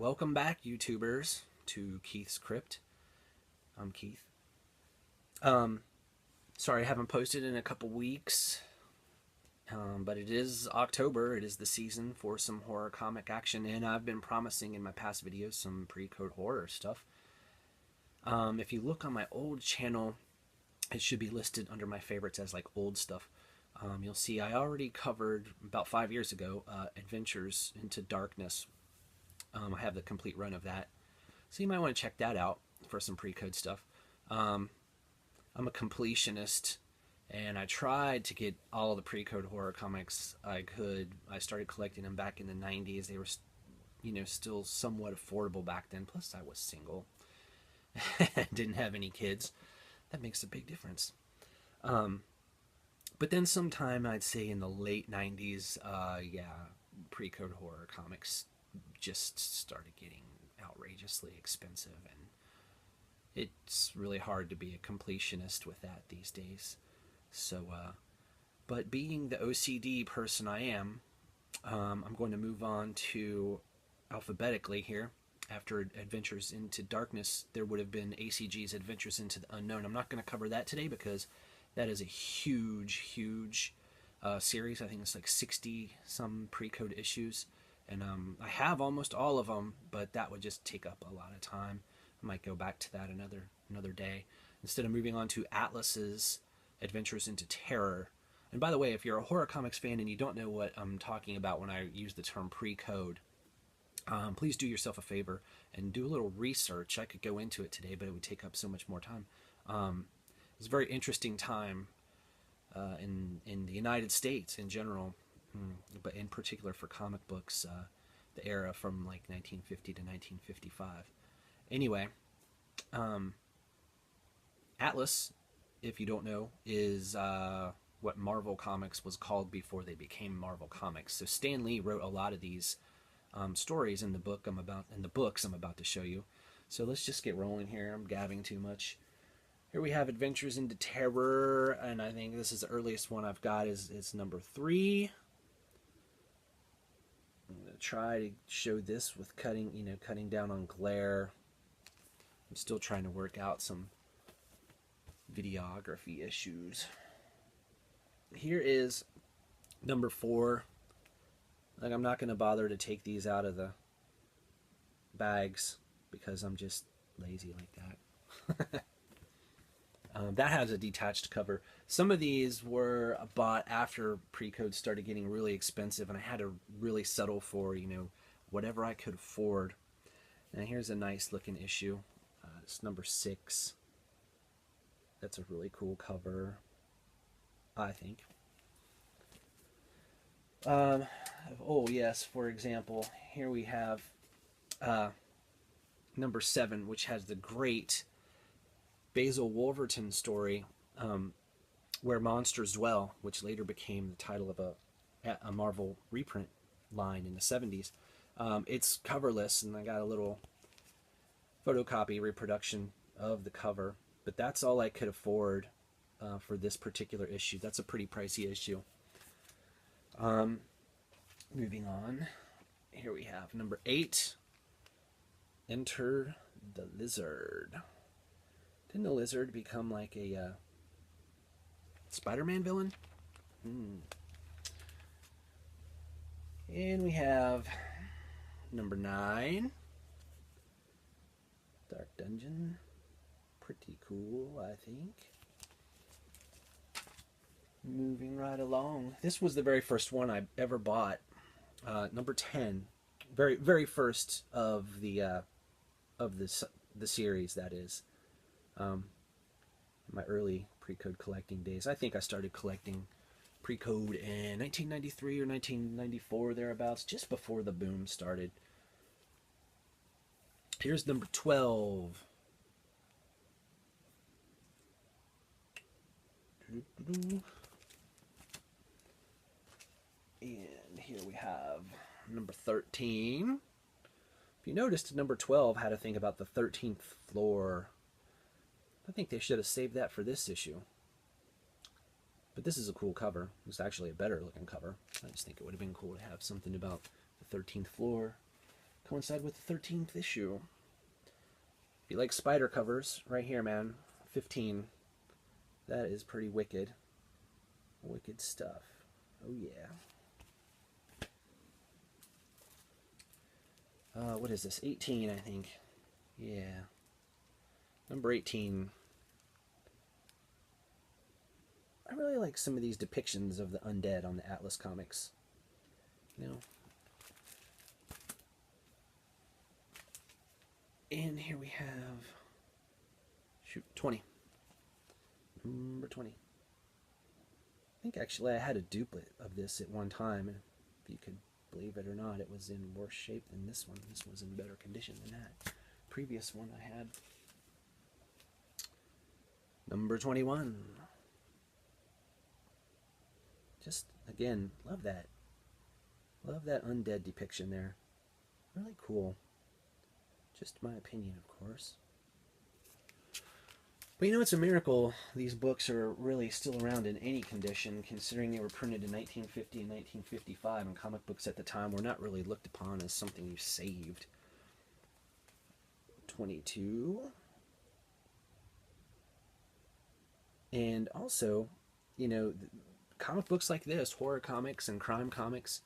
Welcome back, YouTubers, to Keith's Crypt. I'm Keith. Sorry I haven't posted in a couple weeks, but it is October. It is the season for some horror comic action, and I've been promising in my past videos some pre-code horror stuff. If you look on my old channel, it should be listed under my favorites as like old stuff. You'll see I already covered about 5 years ago Adventures into Darkness. I have the complete run of that, so you might want to check that out for some pre-code stuff. I'm a completionist, and I tried to get all the pre-code horror comics I could. I started collecting them back in the 90s. They were, still somewhat affordable back then. Plus, I was single. Didn't have any kids. That makes a big difference. But then sometime, I'd say in the late 90s, pre-code horror comics just started getting outrageously expensive, and it's really hard to be a completionist with that these days. So, but being the OCD person I am, I'm going to move on to alphabetically here. After Adventures into Darkness, there would have been ACG's Adventures into the Unknown. I'm not going to cover that today because that is a huge series. I think it's like 60 some pre-code issues, and I have almost all of them, but that would just take up a lot of time. I might go back to that another day instead of moving on to Atlas's Adventures into Terror. And by the way, if you're a horror comics fan and you don't know what I'm talking about when I use the term pre-code, please do yourself a favor and do a little research. I could go into it today, but it would take up so much more time. It's a very interesting time in the United States in general, but in particular for comic books, the era from like 1950 to 1955. Anyway, Atlas, if you don't know, is what Marvel Comics was called before they became Marvel Comics. So Stan Lee wrote a lot of these stories in the books I'm about to show you. So let's just get rolling here. I'm gabbing too much. Here we have Adventures into Terror, and I think this is the earliest one I've got. It's number 3. I'm gonna try to show this with cutting down on glare. I'm still trying to work out some videography issues. Here is number 4. Like, I'm not gonna bother to take these out of the bags because I'm just lazy like that. That has a detached cover. Some of these were bought after pre-code started getting really expensive, and I had to really settle for, whatever I could afford. And here's a nice looking issue. It's number 6. That's a really cool cover, I think. Oh yes, for example, here we have number 7, which has the great Basil Wolverton story, Where Monsters Dwell, which later became the title of a Marvel reprint line in the 70s. It's coverless, and I got a little photocopy reproduction of the cover, but that's all I could afford for this particular issue. That's a pretty pricey issue. Moving on, here we have number 8, Enter the Lizard. Didn't the Lizard become like a Spider-Man villain? And we have number 9, Dark Dungeon. Pretty cool, I think. Moving right along. This was the very first one I ever bought. Number 10. Very first of the series, that is. My early pre-code collecting days. I think I started collecting pre-code in 1993 or 1994, thereabouts, just before the boom started. Here's number 12. And here we have number 13. If you noticed, number 12 had a thing about the 13th floor. I think they should have saved that for this issue. But this is a cool cover. It's actually a better looking cover. I just think it would have been cool to have something about the 13th floor. coincide with the 13th issue. If you like spider covers, right here, man, 15. That is pretty wicked. Wicked stuff. Oh, yeah. What is this? 18, I think. Yeah. Number 18. I really like some of these depictions of the undead on the Atlas comics. You know? And here we have... Shoot, 20. Number 20. I think actually I had a duplicate of this at one time. If you could believe it or not, it was in worse shape than this one. This was in better condition than that previous one I had. Number 21. Just, again, love that. Love that undead depiction there. Really cool. Just my opinion, of course. But you know, it's a miracle these books are really still around in any condition, considering they were printed in 1950 and 1955, and comic books at the time were not really looked upon as something you saved. 22. And also, you know, comic books like this, horror comics and crime comics,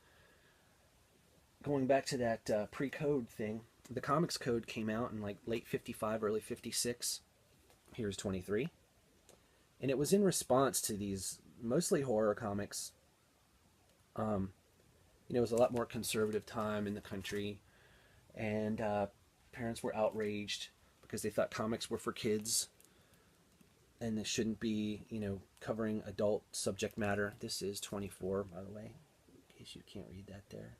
going back to that pre-code thing, the comics code came out in like late 55, early 56. Here's 23. And it was in response to these mostly horror comics. You know, it was a lot more conservative time in the country, and parents were outraged because they thought comics were for kids and this shouldn't be, you know, covering adult subject matter. This is 24, by the way, in case you can't read that there.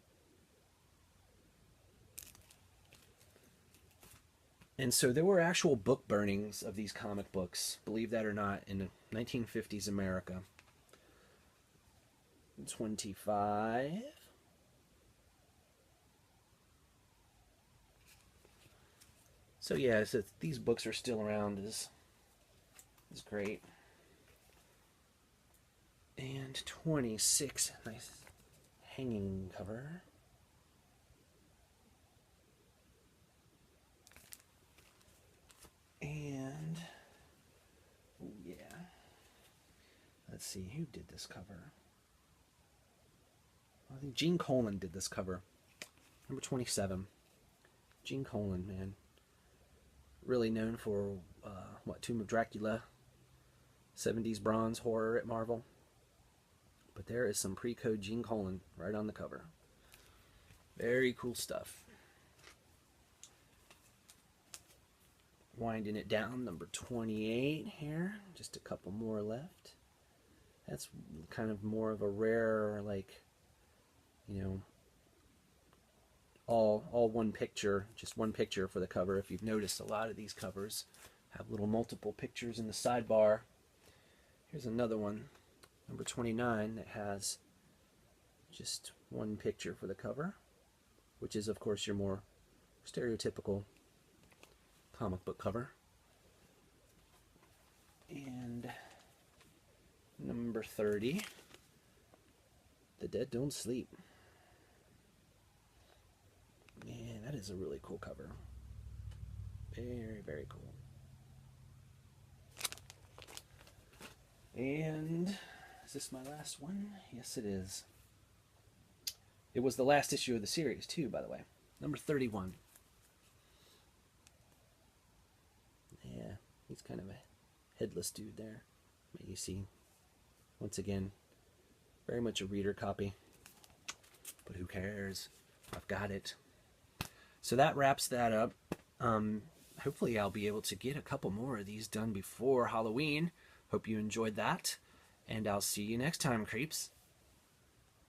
And so there were actual book burnings of these comic books, believe that or not, in the 1950s America. 25. So yeah, so these books are still around is great. And 26, nice hanging cover. And, oh yeah, let's see, who did this cover? I think Gene Colan did this cover. Number 27. Gene Colan, man. Really known for, what, Tomb of Dracula, 70s bronze horror at Marvel. But there is some pre-code Gene Colan right on the cover. Very cool stuff. Winding it down, number 28 here. Just a couple more left. That's kind of more of a rare, like, you know, all one picture, just one picture for the cover. If you've noticed, a lot of these covers have little multiple pictures in the sidebar. Here's another one, number 29, that has just one picture for the cover, which is, of course, your more stereotypical comic book cover. And number 30, The Dead Don't Sleep. Man, that is a really cool cover. Very, very cool. And is this my last one? Yes, it is. It was the last issue of the series, too, by the way. Number 31. Yeah, he's kind of a headless dude there. But you see, once again, very much a reader copy. But who cares? I've got it. So that wraps that up. Hopefully I'll be able to get a couple more of these done before Halloween. Hope you enjoyed that. And I'll see you next time, creeps.